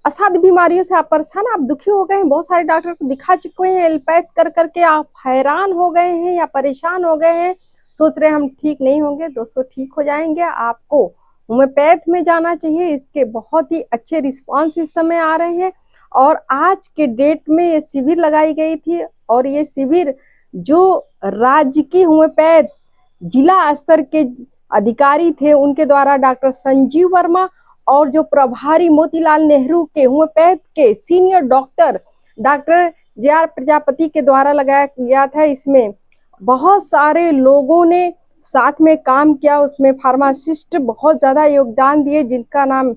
असाध्य बीमारियों से आप परेशान, आप दुखी हो गए हैं, बहुत सारे डॉक्टर को दिखा चुके हैं, एलोपैथ कर करके आप हैरान हो गए हैं या परेशान हो गए हैं, सोच रहे हैं हम ठीक नहीं होंगे। दोस्तों, ठीक हो जाएंगे। आपको होम्योपैथ में जाना चाहिए। इसके बहुत ही अच्छे रिस्पॉन्स इस समय आ रहे हैं और आज के डेट में ये शिविर लगाई गई थी और ये शिविर जो राज्य की होम्योपैथ जिला स्तर के अधिकारी थे उनके द्वारा डॉक्टर संजीव वर्मा और जो प्रभारी मोतीलाल नेहरू के होम्योपैथ के senior doctor doctor JR. Prajapati के द्वारा लगाया गया था। इसमें बहुत सारे लोगों ने साथ में काम किया, उसमें फार्मासिस्ट बहुत ज्यादा योगदान दिए जिनका नाम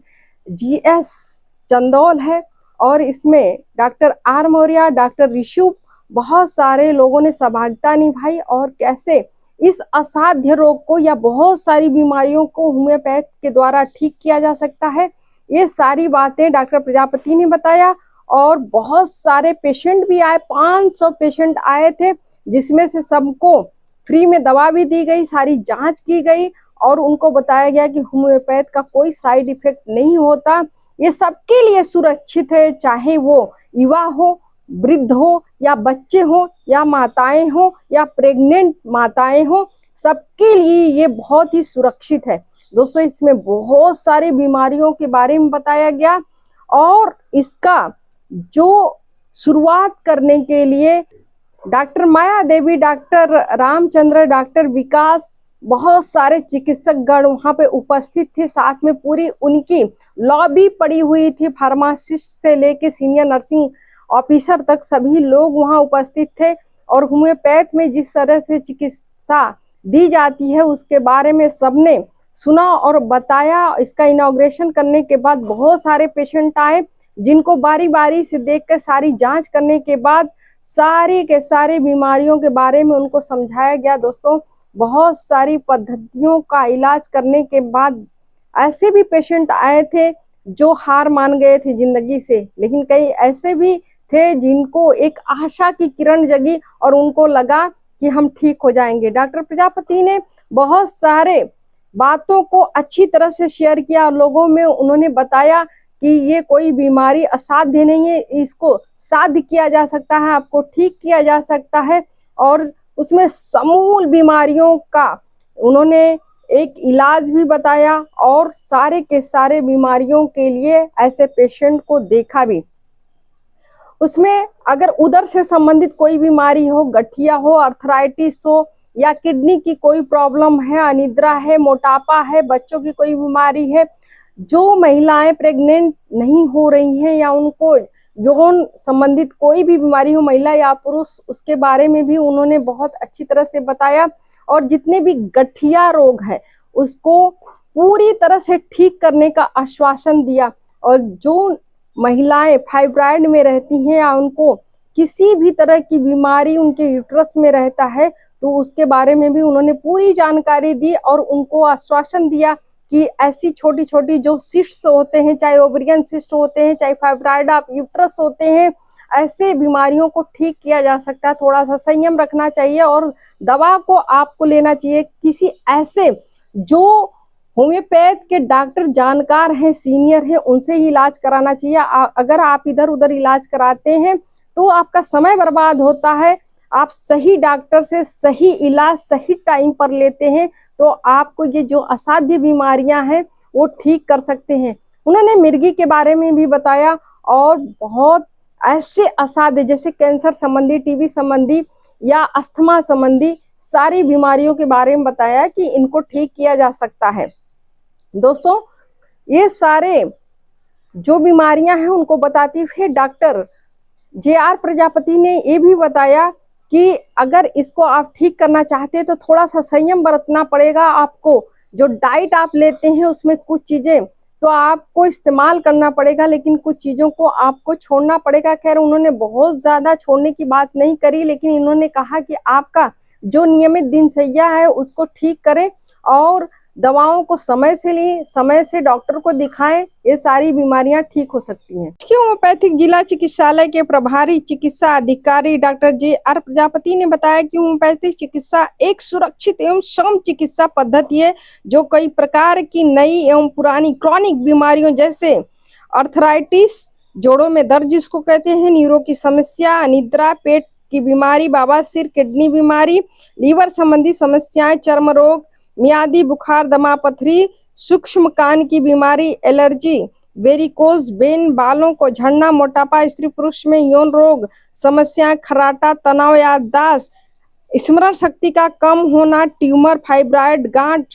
जी.एस. चंदौल है और इसमें doctor R Maurya, doctor Rishu, बहुत सारे लोगों ने सहभागिता निभाई और कैसे इस असाध्य रोग को या बहुत सारी बीमारियों को होम्योपैथ के द्वारा ठीक किया जा सकता है, ये सारी बातें डॉक्टर प्रजापति ने बताया। और बहुत सारे पेशेंट भी आए, 500 पेशेंट आए थे, जिसमें से सबको फ्री में दवा भी दी गई, सारी जांच की गई और उनको बताया गया कि होम्योपैथ का कोई साइड इफेक्ट नहीं होता, ये सबके लिए सुरक्षित है, चाहे वो युवा हो, वृद्ध हो या बच्चे हो या माताएं हो या प्रेग्नेंट माताएं हो, सबके लिए ये बहुत ही सुरक्षित है। दोस्तों, इसमें बहुत सारी बीमारियों के बारे में बताया गया और इसका जो शुरुआत करने के लिए डॉक्टर माया देवी, डॉक्टर रामचंद्र, डॉक्टर विकास, बहुत सारे चिकित्सकगण वहां पे उपस्थित थे। साथ में पूरी उनकी लॉबी पड़ी हुई थी, फार्मासिस्ट से लेके सीनियर नर्सिंग ऑफिसर तक सभी लोग वहां उपस्थित थे और होम्योपैथ में जिस तरह से चिकित्सा दी जाती है उसके बारे में सबने सुना और बताया। इसका इनॉग्रेशन करने के बाद बहुत सारे पेशेंट आए जिनको बारी बारी से देखकर सारी जांच करने के बाद सारे के सारे बीमारियों के बारे में उनको समझाया गया। दोस्तों, बहुत सारी पद्धतियों का इलाज करने के बाद ऐसे भी पेशेंट आए थे जो हार मान गए थे जिंदगी से, लेकिन कई ऐसे भी थे जिनको एक आशा की किरण जगी और उनको लगा कि हम ठीक हो जाएंगे। डॉक्टर प्रजापति ने बहुत सारे बातों को अच्छी तरह से शेयर किया और लोगों में उन्होंने बताया कि ये कोई बीमारी असाध्य नहीं है, इसको साध्य किया जा सकता है, आपको ठीक किया जा सकता है। और उसमें समूल बीमारियों का उन्होंने एक इलाज भी बताया और सारे के सारे बीमारियों के लिए ऐसे पेशेंट को देखा भी। उसमें अगर उदर से संबंधित कोई बीमारी हो, गठिया हो, अर्थराइटिस हो या किडनी की कोई प्रॉब्लम है, अनिद्रा है, मोटापा है, बच्चों की कोई बीमारी है, जो महिलाएं प्रेग्नेंट नहीं हो रही हैं या उनको यौन संबंधित कोई भी बीमारी हो, महिला या पुरुष, उसके बारे में भी उन्होंने बहुत अच्छी तरह से बताया। और जितने भी गठिया रोग है उसको पूरी तरह से ठीक करने का आश्वासन दिया। और जो महिलाएं फाइब्राइड में रहती हैं या उनको किसी भी तरह की बीमारी उनके यूट्रस में रहता है तो उसके बारे में भी उन्होंने पूरी जानकारी दी और उनको आश्वासन दिया कि ऐसी छोटी छोटी जो सिस्ट्स होते हैं, चाहे ओवरियन सिस्ट होते हैं, चाहे फाइब्राइड ऑफ यूट्रस होते हैं, ऐसे बीमारियों को ठीक किया जा सकता है। थोड़ा सा संयम रखना चाहिए और दवा को आपको लेना चाहिए किसी ऐसे जो होम्योपैथ के डॉक्टर जानकार हैं, सीनियर हैं, उनसे ही इलाज कराना चाहिए। अगर आप इधर उधर इलाज कराते हैं तो आपका समय बर्बाद होता है। आप सही डॉक्टर से सही इलाज सही टाइम पर लेते हैं तो आपको ये जो असाध्य बीमारियां हैं वो ठीक कर सकते हैं। उन्होंने मिर्गी के बारे में भी बताया और बहुत ऐसे असाध्य जैसे कैंसर संबंधी, टीबी संबंधी या अस्थमा संबंधी सारी बीमारियों के बारे में बताया कि इनको ठीक किया जा सकता है। दोस्तों, ये सारे जो बीमारियां हैं उनको बताती हुए डॉक्टर जे.आर. प्रजापति ने ये भी बताया कि अगर इसको आप ठीक करना चाहते हैं तो थोड़ा सा संयम बरतना पड़ेगा आपको। जो डाइट आप लेते हैं उसमें कुछ चीजें तो आपको इस्तेमाल करना पड़ेगा, लेकिन कुछ चीजों को आपको छोड़ना पड़ेगा। खैर, उन्होंने बहुत ज्यादा छोड़ने की बात नहीं करी, लेकिन इन्होंने कहा कि आपका जो नियमित दिनचर्या है उसको ठीक करें और दवाओं को समय से लें, समय से डॉक्टर को दिखाएं, ये सारी बीमारियां ठीक हो सकती हैं। होम्योपैथिक जिला चिकित्सालय के प्रभारी चिकित्सा अधिकारी डॉक्टर जे.आर. प्रजापति ने बताया कि होम्योपैथिक चिकित्सा एक सुरक्षित एवं सम चिकित्सा पद्धति है जो कई प्रकार की नई एवं पुरानी क्रॉनिक बीमारियों जैसे अर्थराइटिस, जोड़ों में दर्द जिसको कहते हैं, न्यूरो की समस्या, अनिद्रा, पेट की बीमारी, बवासीर, किडनी बीमारी, लीवर संबंधी समस्याएं, चर्म रोग, मियादी बुखार, दमा पथरी, सूक्ष्म कान की बीमारी, एलर्जी, वेरिकोज वेन, बालों को झड़ना, मोटापा, स्त्री पुरुष में यौन रोग समस्याएं, खर्राटा, तनाव, याददाश्त, स्मरण शक्ति का कम होना, ट्यूमर, फाइब्रॉइड, गांठ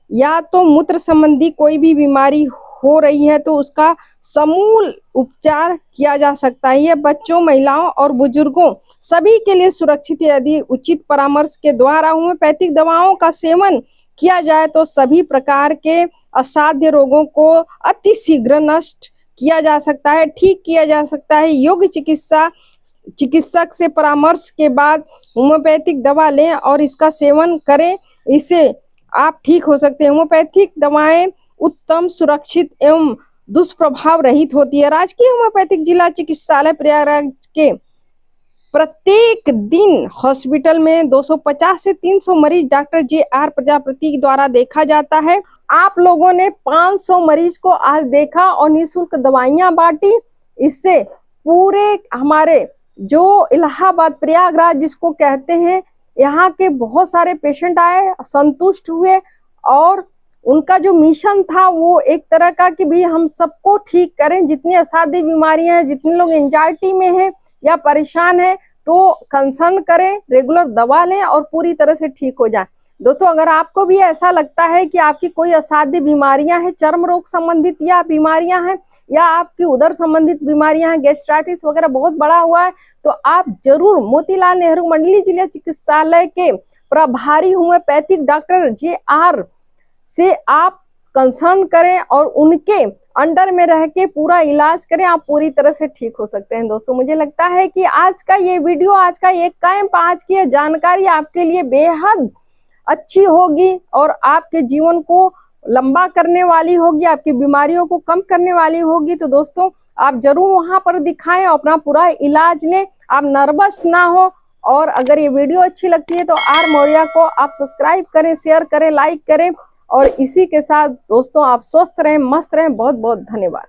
या तो मूत्र संबंधी कोई भी बीमारी हो रही है तो उसका समूल उपचार किया जा सकता है। यह बच्चों, महिलाओं और बुजुर्गों सभी के लिए सुरक्षित। यदि उचित परामर्श के द्वारा होम्योपैथिक दवाओं का सेवन किया जाए तो सभी प्रकार के असाध्य रोगों को अतिशीघ्र नष्ट किया जा सकता है, ठीक किया जा सकता है। योग्य चिकित्सक से परामर्श के बाद होम्योपैथिक दवा लें और इसका सेवन करें, इससे आप ठीक हो सकते हैं। होम्योपैथिक दवाएं उत्तम, सुरक्षित एवं दुष्प्रभाव रहित होती है। राजकीय होम्योपैथिक जिला चिकित्सालय प्रयागराज के प्रत्येक दिन हॉस्पिटल में 250 से 300 मरीज डॉक्टर JR प्रजापति द्वारा देखा जाता है। आप लोगों ने 500 मरीज को आज देखा और निःशुल्क दवाइयां बांटी। इससे पूरे हमारे जो इलाहाबाद, प्रयागराज जिसको कहते हैं, यहाँ के बहुत सारे पेशेंट आए, संतुष्ट हुए और उनका जो मिशन था वो एक तरह का कि भी हम सबको ठीक करें। जितनी असाध्य बीमारियां हैं, जितने लोग एंजाइटी में हैं या परेशान हैं, तो कंसर्न करें, रेगुलर दवा लें और पूरी तरह से ठीक हो जाए। दोस्तों, अगर आपको भी ऐसा लगता है कि आपकी कोई असाध्य बीमारियां हैं, चर्म रोग संबंधित या बीमारियां हैं, या आपकी उदर संबंधित बीमारियां हैं, गैस्ट्राइटिस वगैरह बहुत बड़ा हुआ है, तो आप जरूर मोतीलाल नेहरू मंडलीय जिला चिकित्सालय के प्रभारी होम्योपैथिक डॉक्टर JR से आप कंसर्न करें और उनके अंडर में रह के पूरा इलाज करें। आप पूरी तरह से ठीक हो सकते हैं। दोस्तों, मुझे लगता है कि आज का ये वीडियो, आज का ये कैंप, आज की ये जानकारी आपके लिए बेहद अच्छी होगी और आपके जीवन को लंबा करने वाली होगी, आपकी बीमारियों को कम करने वाली होगी। तो दोस्तों, आप जरूर वहां पर दिखाएं और अपना पूरा इलाज लें, आप नर्वस ना हो। और अगर ये वीडियो अच्छी लगती है तो R मौर्या को आप सब्सक्राइब करें, शेयर करें, लाइक करें। और इसी के साथ दोस्तों, आप स्वस्थ रहें, मस्त रहें। बहुत बहुत धन्यवाद।